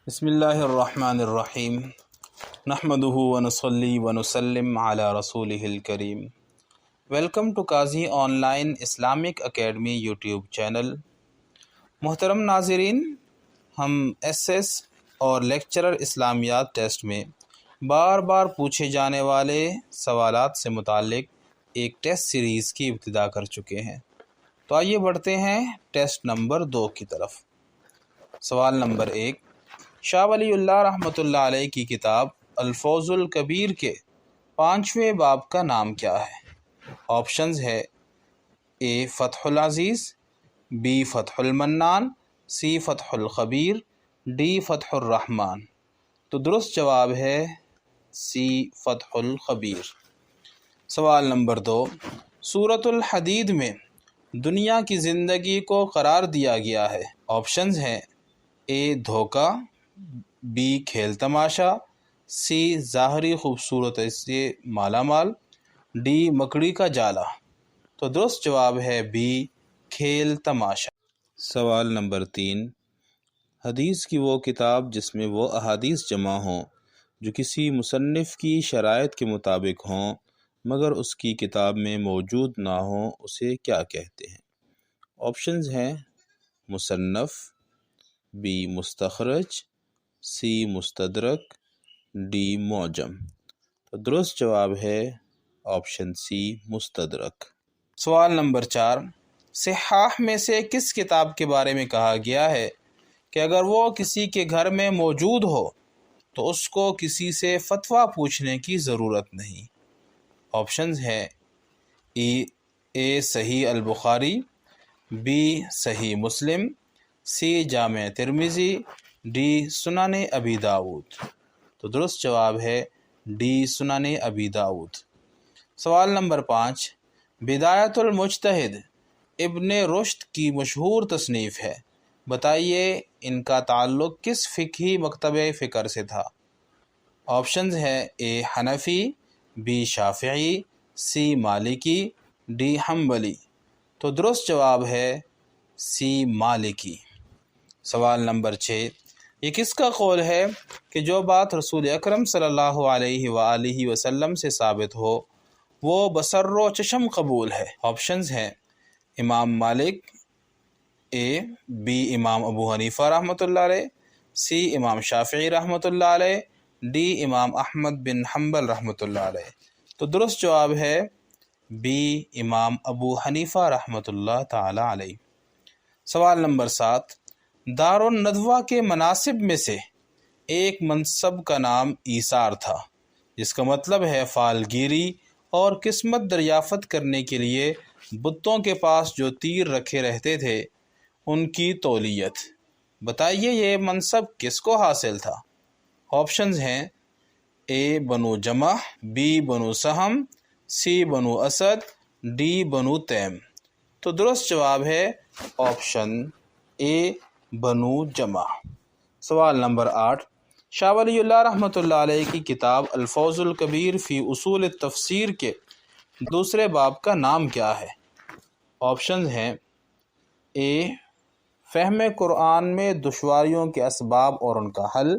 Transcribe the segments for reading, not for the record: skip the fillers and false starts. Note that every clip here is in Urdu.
بسم اللہ الرحمن الرحیم نحمدہ ونصلی ونسلم علی رسولہ الکریم۔ Welcome to Qazi on line Islamic academy YouTube channel. محترم ناظرین، ہم ایس ایس اور لیکچرر اسلامیات ٹیسٹ میں بار بار پوچھے جانے والے سوالات سے متعلق ایک ٹیسٹ سیریز کی ابتدا کر چکے ہیں۔ تو آئیے بڑھتے ہیں ٹیسٹ نمبر 2 کی طرف۔ سوال نمبر 1، شاہ ولی اللہ رحمۃ اللہ علیہ کی کتاب الفوز الکبیر کے 5ویں باب کا نام کیا ہے؟ آپشنز ہے اے فتح العزیز، be Fath Mannan, C Fath الخبیر، D فتح الرحمن۔ تو درست جواب ہے سی فتح الخبیر۔ سوال نمبر 2، سورۃ الحدید میں دنیا کی زندگی کو قرار دیا گیا ہے۔ آپشنز ہیں اے دھوکہ، بی کھیل تماشا، سی ظاہری خوبصورتی سے مالا مال، ڈی مکڑی کا جالا۔ تو درست جواب ہے بی کھیل تماشا۔ سوال نمبر 3، حدیث کی وہ کتاب جس میں وہ احادیث جمع ہوں جو کسی مصنف کی شرائط کے مطابق ہوں مگر اس کی کتاب میں موجود نہ ہوں، اسے کیا کہتے ہیں؟ آپشنز ہیں مصنف، بی مستخرج، سی مستدرک، ڈی معجم۔ تو درست جواب ہے آپشن سی مستدرک۔ سوال نمبر 4، صحاح میں سے کس کتاب کے بارے میں کہا گیا ہے کہ اگر وہ کسی کے گھر میں موجود ہو تو اس کو کسی سے فتویٰ پوچھنے کی ضرورت نہیں؟ آپشنز ہے اے صحیح البخاری، بی صحیح مسلم، سی جامع ترمذی، ڈی سنن ابی داؤد۔ تو درست جواب ہے ڈی سنن ابی داؤد۔ سوال نمبر 5، بدایۃ المجتہد ابن رشد کی مشہور تصنیف ہے، بتائیے ان کا تعلق کس فقہی مکتبہ فکر سے تھا؟ آپشنز ہے اے حنفی، بی شافعی، سی مالکی، ڈی حنبلی۔ تو درست جواب ہے سی مالکی۔ سوال نمبر 6، یہ کس کا قول ہے کہ جو بات رسول اکرم صلی اللہ علیہ وآلہ وسلم سے ثابت ہو وہ بسر و چشم قبول ہے؟ آپشنز ہیں امام مالک، اے بی امام ابو حنیفہ رحمۃ اللہ علیہ، سی امام شافعی رحمۃ اللہ علیہ، ڈی امام احمد بن حنبل رحمۃ اللہ علیہ۔ تو درست جواب ہے بی امام ابو حنیفہ رحمۃ اللہ تعالی علیہ۔ سوال نمبر 7، دار الندوہ کے مناصب میں سے ایک منصب کا نام ایثار تھا، جس کا مطلب ہے فالگیری اور قسمت دریافت کرنے کے لیے بتوں کے پاس جو تیر رکھے رہتے تھے ان کی تولیت۔ بتائیے یہ منصب کس کو حاصل تھا؟ آپشنز ہیں اے بنو جمح، بی بنو سہم، سی بنو اسد، ڈی بنو تیم۔ تو درست جواب ہے آپشن اے بنو جمح۔ سوال نمبر 8، شاہ ولی اللہ رحمۃ اللہ علیہ کی کتاب الفوز الکبیر فی اصول التفسیر کے 2 باب کا نام کیا ہے؟ آپشنز ہیں اے فہم قرآن میں دشواریوں کے اسباب اور ان کا حل،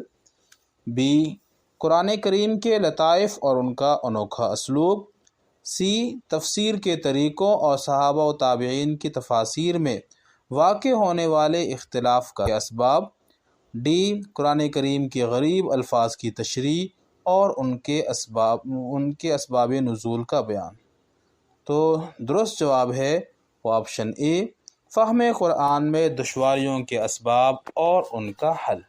بی قرآن کریم کے لطائف اور ان کا انوکھا اسلوب، سی تفسیر کے طریقوں اور صحابہ و تابعین کی تفاسیر میں واقع ہونے والے اختلاف کا اسباب، ڈی قرآن کریم کے غریب الفاظ کی تشریح اور ان کے اسباب نزول کا بیان۔ تو درست جواب ہے وہ آپشن اے فہم قرآن میں دشواریوں کے اسباب اور ان کا حل۔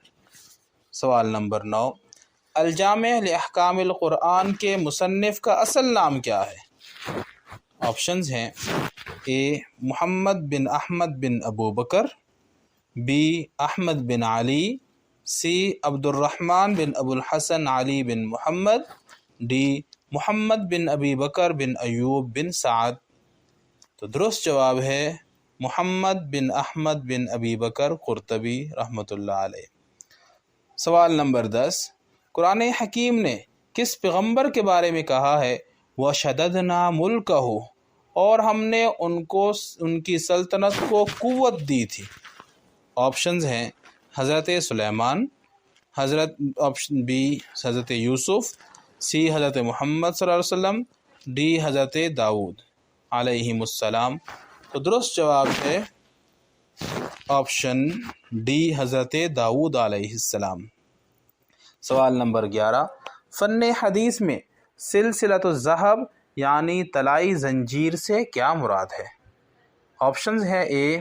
سوال نمبر 9، الجامع لاحکام القرآن کے مصنف کا اصل نام کیا ہے؟ آپشنز ہیں اے محمد بن احمد بن ابو بکر، بی احمد بن علی، سی عبد الرحمن بن ابو الحسن علی بن محمد، ڈی محمد بن ابی بکر بن ایوب بن سعد۔ تو درست جواب ہے محمد بن احمد بن ابی بکر قرطبی رحمۃ اللہ علیہ۔ سوال نمبر 10، قرآن حکیم نے کس پیغمبر کے بارے میں کہا ہے وَشَدَدْنَا مُلْكَهُ، اور ہم نے ان کی سلطنت کو قوت دی تھی؟ آپشنز ہیں حضرت سلیمان، آپشن بی حضرت یوسف، سی حضرت محمد صلی اللہ علیہ وسلم، ڈی حضرت داؤد علیہم السلام۔ تو درست جواب ہے آپشن ڈی حضرت داؤد علیہ السلام۔ سوال نمبر 11، فن حدیث میں سلسلۃ الذہب یعنی طلائی زنجیر سے کیا مراد ہے؟ آپشنز ہیں اے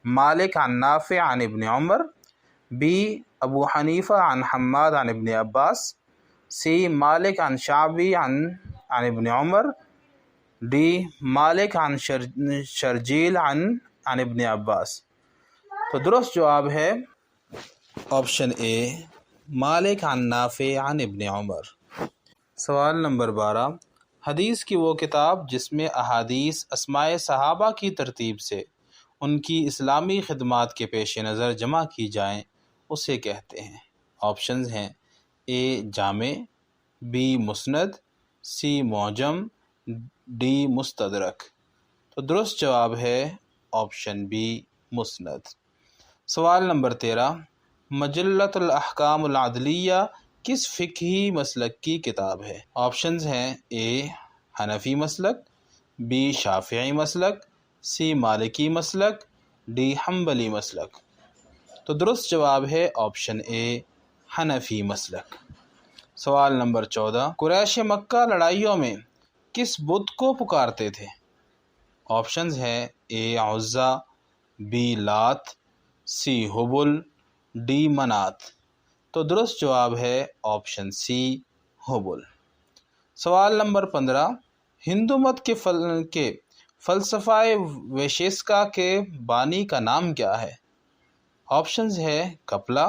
مالک عن نافع عن ابن عمر، بی ابو حنیفہ عن حماد عن ابن عباس، سی مالک عن شعبی عن ابن عمر، ڈی مالک عن شرجیل عن ابن عباس۔ تو درست جواب ہے آپشن اے مالک عن نافع عن ابن عمر۔ سوال نمبر 12، حدیث کی وہ کتاب جس میں احادیث اسماء صحابہ کی ترتیب سے ان کی اسلامی خدمات کے پیش نظر جمع کی جائیں اسے کہتے ہیں؟ آپشنز ہیں اے جامع، بی مسند، سی معجم، ڈی مستدرک۔ تو درست جواب ہے آپشن بی مسند۔ سوال نمبر 13، مجلۃ الاحکام العدلیہ کس فقہی مسلک کی کتاب ہے؟ آپشنز ہیں اے حنفی مسلک، بی شافعی مسلک، سی مالکی مسلک، ڈی حنبلی مسلک۔ تو درست جواب ہے آپشن اے حنفی مسلک۔ سوال نمبر 14، قریش مکہ لڑائیوں میں کس بت کو پکارتے تھے؟ آپشنز ہیں اے عزا، بی لات، سی حبل، ڈی منات۔ تو درست جواب ہے آپشن سی حبل۔ سوال نمبر 15، ہندو مت کے فلسفہ ویشیشکا کے بانی کا نام کیا ہے؟ آپشنز ہے کپلا،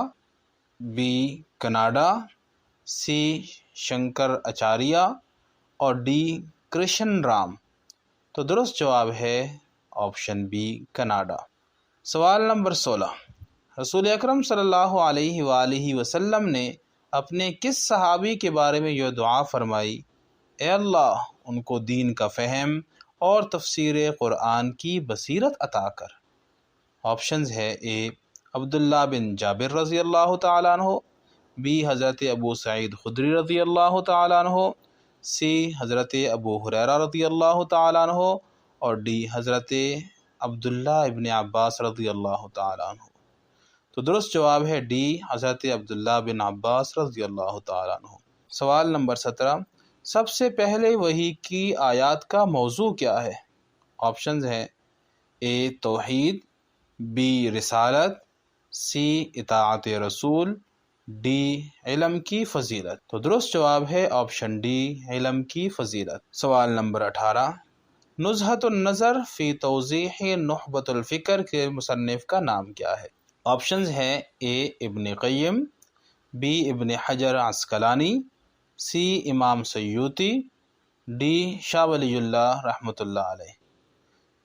بی کناڈا، سی شنکر اچاریہ اور ڈی کرشن رام۔ تو درست جواب ہے آپشن بی کناڈا۔ سوال نمبر 16، رسول اکرم صلی اللہ علیہ وآلہ وسلم نے اپنے کس صحابی کے بارے میں یہ دعا فرمائی؟ اے اللہ ان کو دین کا فہم اور تفسیر قرآن کی بصیرت عطا کر۔ آپشنز ہے اے عبداللہ بن جابر رضی اللہ تعالیٰ عنہ، بی حضرت ابو سعید خدری رضی اللہ تعالیٰ عنہ، سی حضرت ابو ہریرہ رضی اللہ تعالیٰ عنہ اور ڈی حضرت عبداللہ ابن عباس رضی اللہ تعالیٰ عنہ۔ تو درست جواب ہے ڈی حضرت عبداللہ بن عباس رضی اللہ تعالیٰ عنہ۔ سوال نمبر 17، سب سے پہلے وحی کی آیات کا موضوع کیا ہے؟ آپشنز ہیں اے توحید، بی رسالت، سی اطاعت رسول، ڈی علم کی فضیلت۔ تو درست جواب ہے آپشن ڈی علم کی فضیلت۔ سوال نمبر 18، نزہۃ النظر فی توضیح نخبۃ الفکر کے مصنف کا نام کیا ہے؟ آپشنز ہیں اے ابن قیم، بی ابن حجر عسقلانی، سی امام سیوطی، ڈی شاہ ولی اللہ رحمۃ اللہ علیہ۔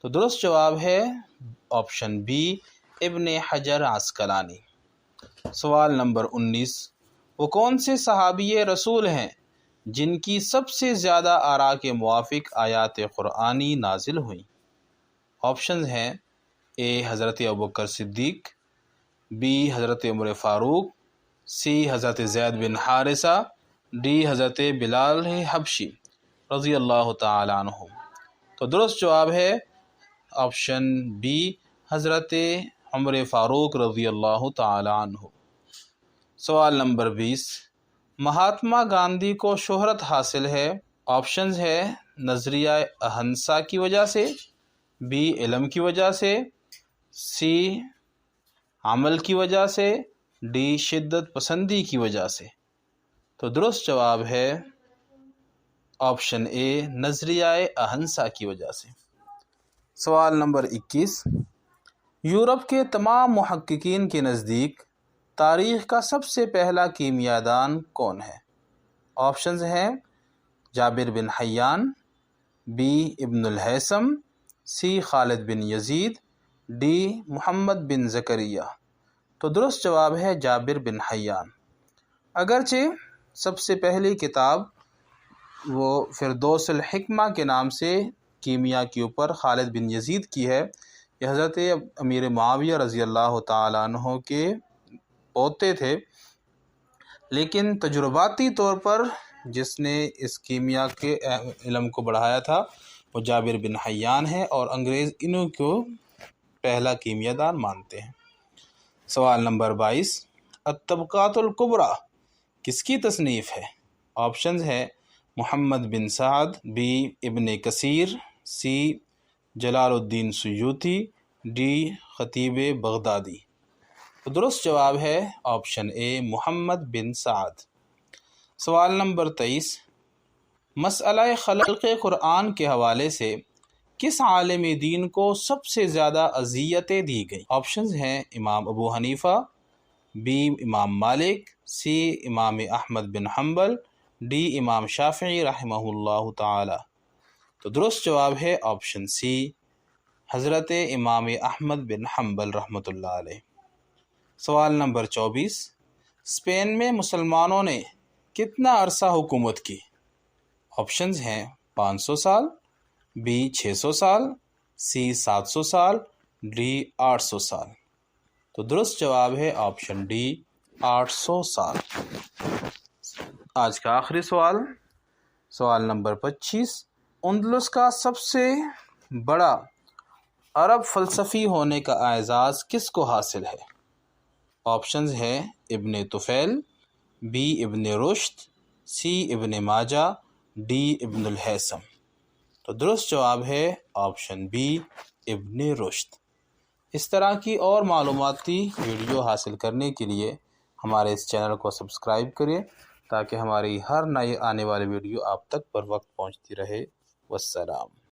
تو درست جواب ہے آپشن بی ابن حجر عسقلانی۔ سوال نمبر 19، وہ کون سے صحابی رسول ہیں جن کی سب سے زیادہ آراء کے موافق آیات قرآنی نازل ہوئیں؟ آپشنز ہیں اے حضرت ابوبکر صدیق، بی حضرت عمر فاروق، سی حضرت زید بن حارثہ، ڈی حضرت بلال حبشی رضی اللہ تعالیٰ عنہ۔ تو درست جواب ہے آپشن بی حضرت عمر فاروق رضی اللہ تعالیٰ عنہ۔ سوال نمبر 20، مہاتما گاندھی کو شہرت حاصل ہے؟ آپشنز ہے نظریہ اہنسا کی وجہ سے، بی علم کی وجہ سے، سی عمل کی وجہ سے، ڈی شدت پسندی کی وجہ سے۔ تو درست جواب ہے آپشن اے نظریہ اہنسا کی وجہ سے۔ سوال نمبر 21، یورپ کے تمام محققین کے نزدیک تاریخ کا سب سے پہلا کیمیا دان کون ہے؟ آپشنز ہیں جابر بن حیان، بی ابن الہیثم، سی خالد بن یزید، ڈی محمد بن زکریا۔ تو درست جواب ہے جابر بن حیان۔ اگرچہ سب سے پہلی کتاب وہ فردوس الحکمہ کے نام سے کیمیا کے اوپر خالد بن یزید کی ہے، یہ حضرت امیر معاویہ رضی اللہ تعالیٰ عنہ کے پوتے تھے، لیکن تجرباتی طور پر جس نے اس کیمیا کے علم کو بڑھایا تھا وہ جابر بن حیان ہے، اور انگریز انہوں کو پہلا کیمیا دان مانتے ہیں۔ سوال نمبر 22، الطبقات الکبریٰ کس کی تصنیف ہے؟ آپشنز ہے محمد بن سعد، بی ابن کثیر، سی جلال الدین سیوطی، ڈی خطیب بغدادی۔ تو درست جواب ہے آپشن اے محمد بن سعد۔ سوال نمبر 23، مسئلہ خلق قرآن کے حوالے سے کس عالم دین کو سب سے زیادہ اذیتیں دی گئیں؟ آپشنز ہیں امام ابو حنیفہ، بی امام مالک، سی امام احمد بن حنبل، ڈی امام شافعی رحمہ اللہ تعالی۔ تو درست جواب ہے آپشن سی حضرت امام احمد بن حنبل رحمۃ اللہ علیہ۔ سوال نمبر 24، اسپین میں مسلمانوں نے کتنا عرصہ حکومت کی؟ آپشنز ہیں 500 سال، بی 600 سال، سی 700 سال، ڈی 800 سال۔ تو درست جواب ہے آپشن ڈی 800 سال۔ آج کا آخری سوال، سوال نمبر 25، اندلس کا سب سے بڑا عرب فلسفی ہونے کا اعزاز کس کو حاصل ہے؟ آپشنز ہے ابن طفیل، بی ابن رشد، سی ابن ماجہ، ڈی ابن الہیثم۔ تو درست جواب ہے آپشن بی ابن رشد۔ اس طرح کی اور معلوماتی ویڈیو حاصل کرنے کے لیے ہمارے اس چینل کو سبسکرائب کریں تاکہ ہماری ہر نئی آنے والی ویڈیو آپ تک پر وقت پہنچتی رہے۔ والسلام۔